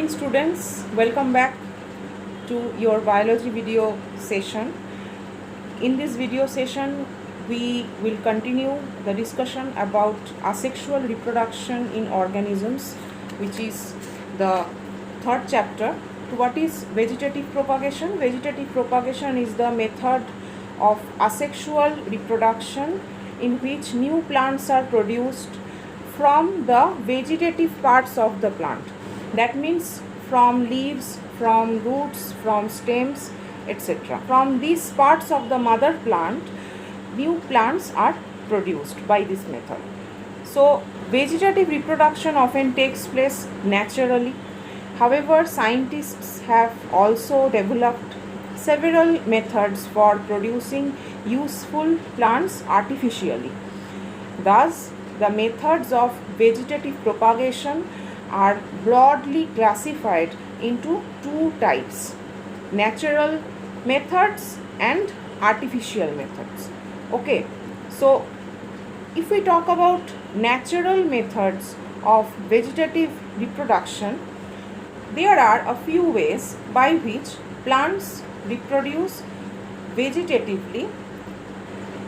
morning students, welcome back to your biology video session. In this video session we will continue the discussion about asexual reproduction in organisms, which is the third chapter. What is vegetative propagation? Vegetative propagation is the method of asexual reproduction in which new plants are produced from the vegetative parts of the plant. That means from leaves, from roots, from stems, etc. From these parts of the mother plant, new plants are produced by this method. So, vegetative reproduction often takes place naturally. However, scientists have also developed several methods for producing useful plants artificially. Thus, the methods of vegetative propagation are broadly classified into two types: natural methods and artificial methods. Okay, so if we talk about natural methods of vegetative reproduction, there are a few ways by which plants reproduce vegetatively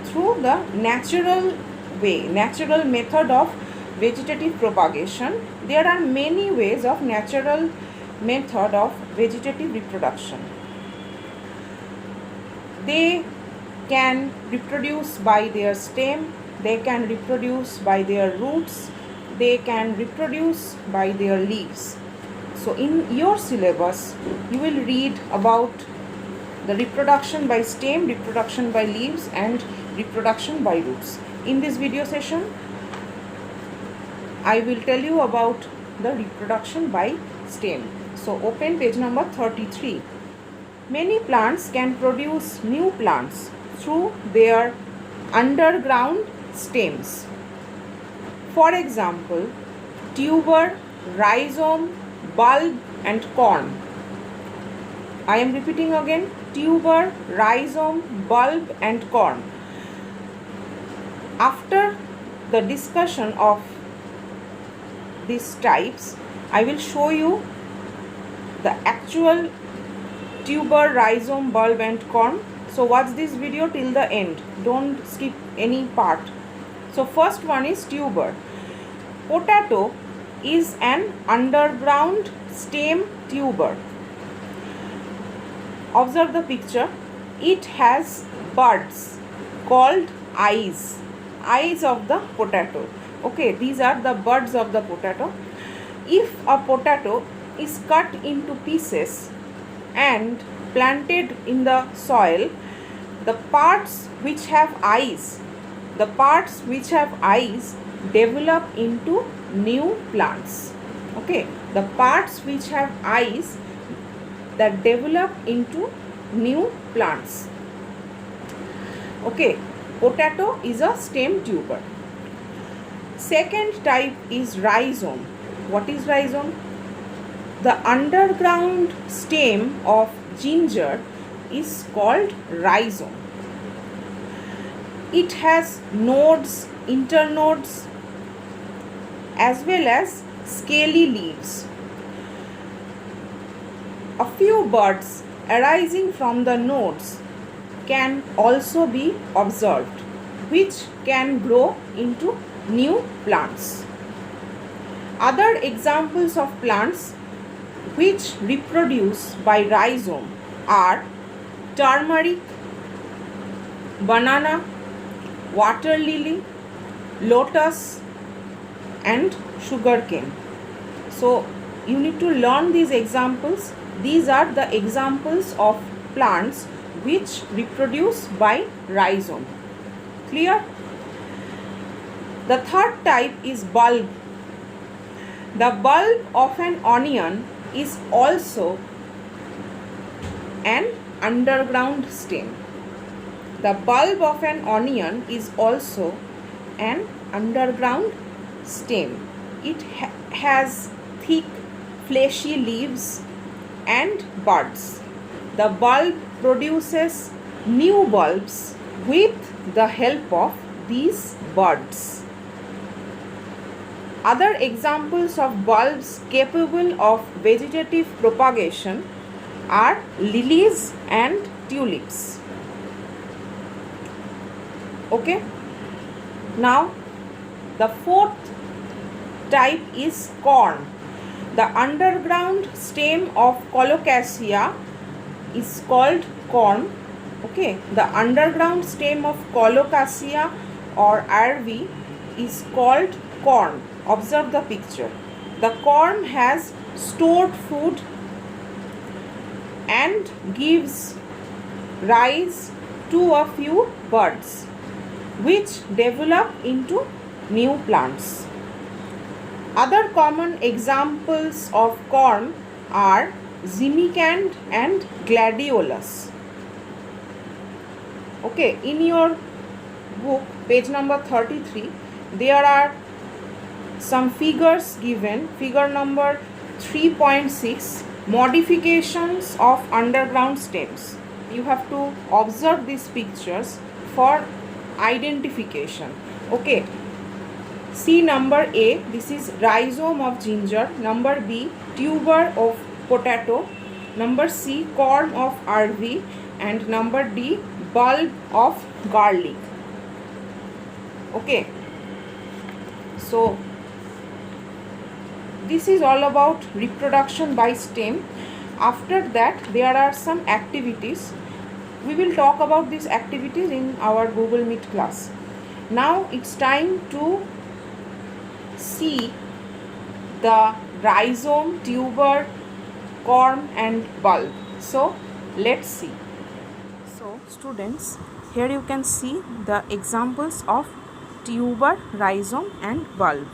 through the natural method of vegetative propagation. There are many ways of natural method of vegetative reproduction. They can reproduce by their stem, they can reproduce by their roots, they can reproduce by their leaves. So in your syllabus you will read about the reproduction by stem, reproduction by leaves, and reproduction by roots. In this video session I will tell you about the reproduction by stem. So open page number 33. Many plants can produce new plants through their underground stems. For example, tuber, rhizome, bulb and corm. I am repeating again: tuber, rhizome, bulb and corm. After the discussion of these types, I will show you the actual tuber, rhizome, bulb and corm. So watch this video till the end, don't skip any part. So first one is tuber. Potato is an underground stem tuber. Observe the picture. It has buds called eyes of the potato. Okay, these are the buds of the potato. If a potato is cut into pieces and planted in the soil, the parts which have eyes develop into new plants. Okay, the parts which have eyes that develop into new plants. Okay, potato is a stem tuber. Second type is rhizome. What is rhizome? The underground stem of ginger is called rhizome. It has nodes, internodes, as well as scaly leaves. A few buds arising from the nodes can also be observed, which can grow into new plants. Other examples of plants which reproduce by rhizome are turmeric, banana, water lily, lotus and sugarcane. So you need to learn these examples. These are the examples of plants which reproduce by rhizome. Clear? The third type is bulb. The bulb of an onion is also an underground stem. The bulb of an onion is also an underground stem. It has thick, fleshy leaves and buds. The bulb produces new bulbs with the help of these buds. Other examples of bulbs capable of vegetative propagation are lilies and tulips. Okay. Now the fourth type is corm. The underground stem of colocasia is called corm. Okay, the underground stem of colocasia or ivy is called corm. Observe the picture. The corm has stored food and gives rise to a few buds which develop into new plants. Other common examples of corm are zimicand and gladiolus. Okay, in your book, page number 33, there are some figures given. Figure number 3.6, modifications of underground stems. You have to observe these pictures for identification. Okay. See number A, this is rhizome of ginger. Number B, tuber of potato. Number C, corm of ivy. And number D, bulb of garlic. Okay. So this is all about reproduction by stem. After that, there are some activities. We will talk about these activities in our Google Meet class. Now it's time to see the rhizome, tuber, corm and bulb. So let's see. So students, here you can see the examples of tuber, rhizome and bulb.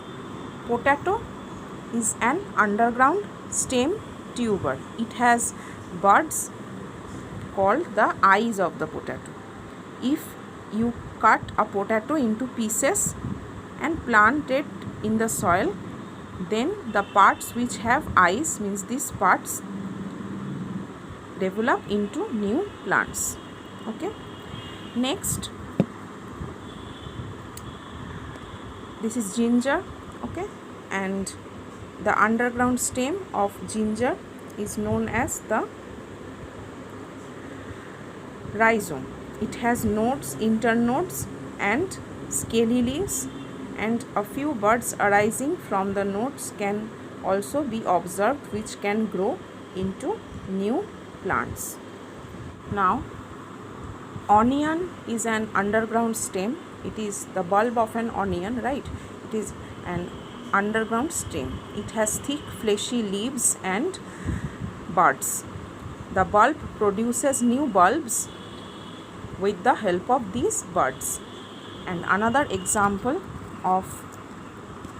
Potato is an underground stem tuber. It has buds called the eyes of the potato. If you cut a potato into pieces and plant it in the soil, then the parts which have eyes, means these parts, develop into new plants. Okay. Next, this is ginger. Okay, and the underground stem of ginger is known as the rhizome. It has nodes, internodes and scaly leaves, and a few buds arising from the nodes can also be observed, which can grow into new plants. Now, onion is an underground stem. It is the bulb of an onion, right? It is an underground stem. It has thick fleshy leaves and buds. The bulb produces new bulbs with the help of these buds. And another example of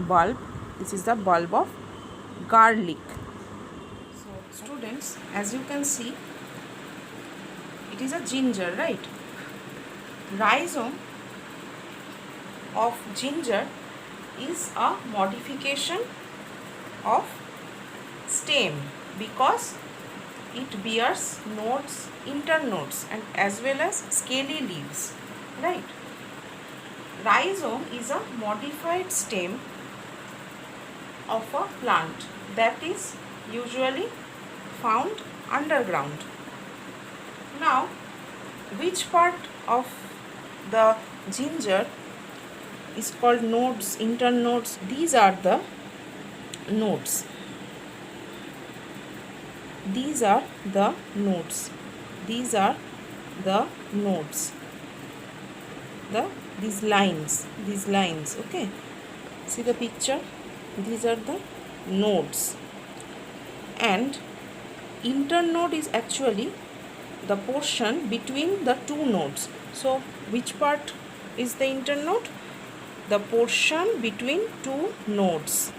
bulb, this is the bulb of garlic. So students, as you can see, it is a ginger, right? Rhizome of ginger is a modification of stem because it bears nodes, internodes and as well as scaly leaves, right? Rhizome is a modified stem of a plant that is usually found underground. Now, which part of the ginger is called nodes, internodes? These are the nodes. These are the nodes. These are the nodes. These lines, okay. See the picture. These are the nodes. And internode is actually the portion between the two nodes. So which part is the internode? The portion between two nodes.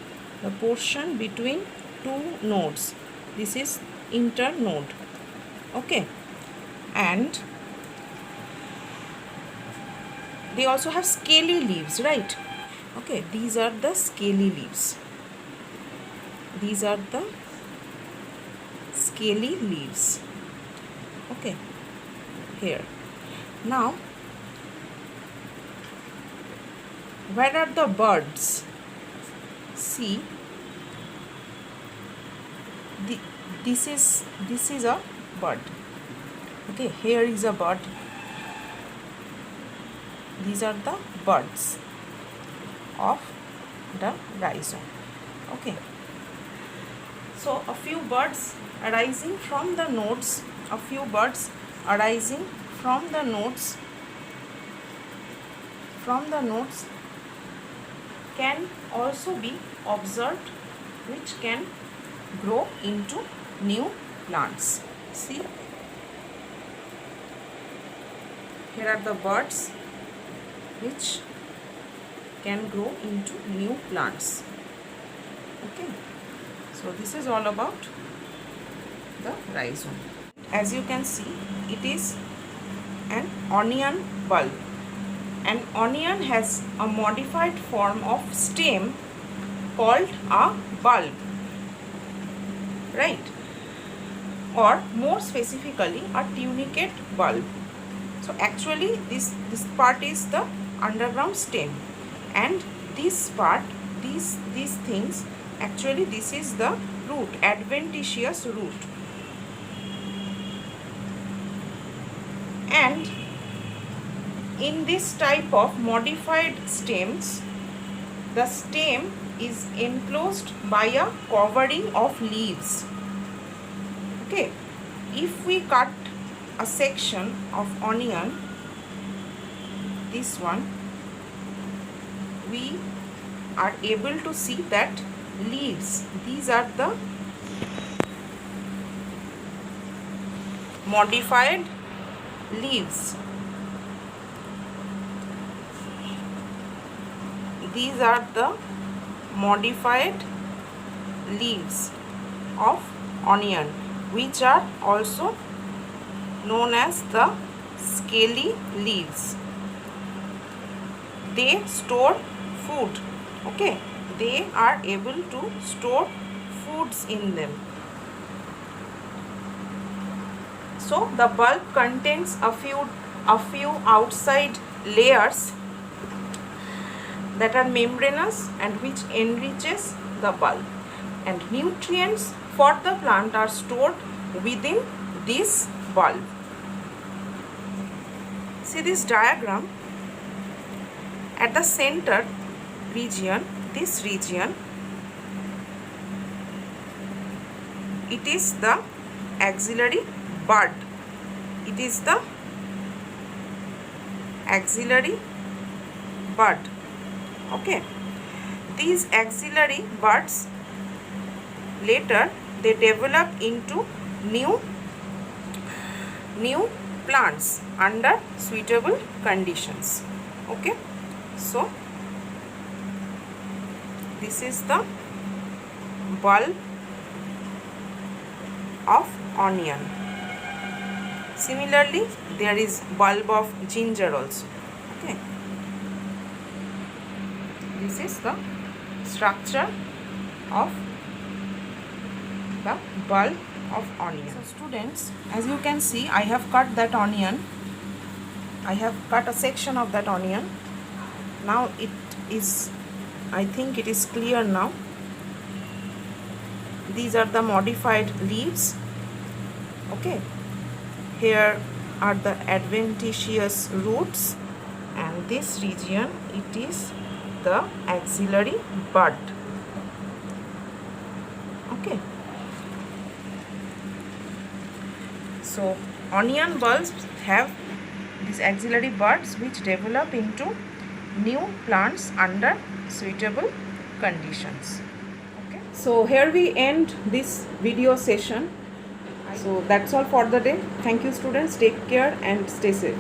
The portion between two nodes. This is internode. Okay. And they also have scaly leaves, right? Okay, these are the scaly leaves. These are the scaly leaves. Okay, here. Now, where are the buds? see, this is a bud. Okay, here is a bud. These are the buds of the rhizome. Okay, so a few buds arising from the nodes, from the nodes can also be observed, which can grow into new plants. See, here are the buds which can grow into new plants. Okay, so this is all about the rhizome. As you can see, it is an onion bulb. An onion has a modified form of stem called a bulb, right? Or more specifically, a tunicate bulb. So actually this part is the underground stem, and this part, these things, actually this is the root, adventitious root. And in this type of modified stems, the stem is enclosed by a covering of leaves. Okay, if we cut a section of onion, this one, we are able to see that leaves, these are the modified leaves. These are the modified leaves of onion, which are also known as the scaly leaves. They store food. Okay, they are able to store foods in them. So the bulb contains a few outside layers that are membranous and which enriches the bulb, and nutrients for the plant are stored within this bulb. See this diagram. At the center region, this region, it is the axillary bud. It is the axillary bud. Okay, these axillary buds later they develop into new plants under suitable conditions. Okay, so this is the bulb of onion. Similarly, there is bulb of ginger also. Okay, this is the structure of the bulb of onion. So students, as you can see, I have cut that onion. I have cut a section of that onion. Now it is, I think it is clear now. These are the modified leaves. Okay, here are the adventitious roots, and this region, it is the axillary bud. Okay, so onion bulbs have these axillary buds which develop into new plants under suitable conditions. Okay, so here we end this video session. So that's all for the day. Thank you students. Take care and stay safe.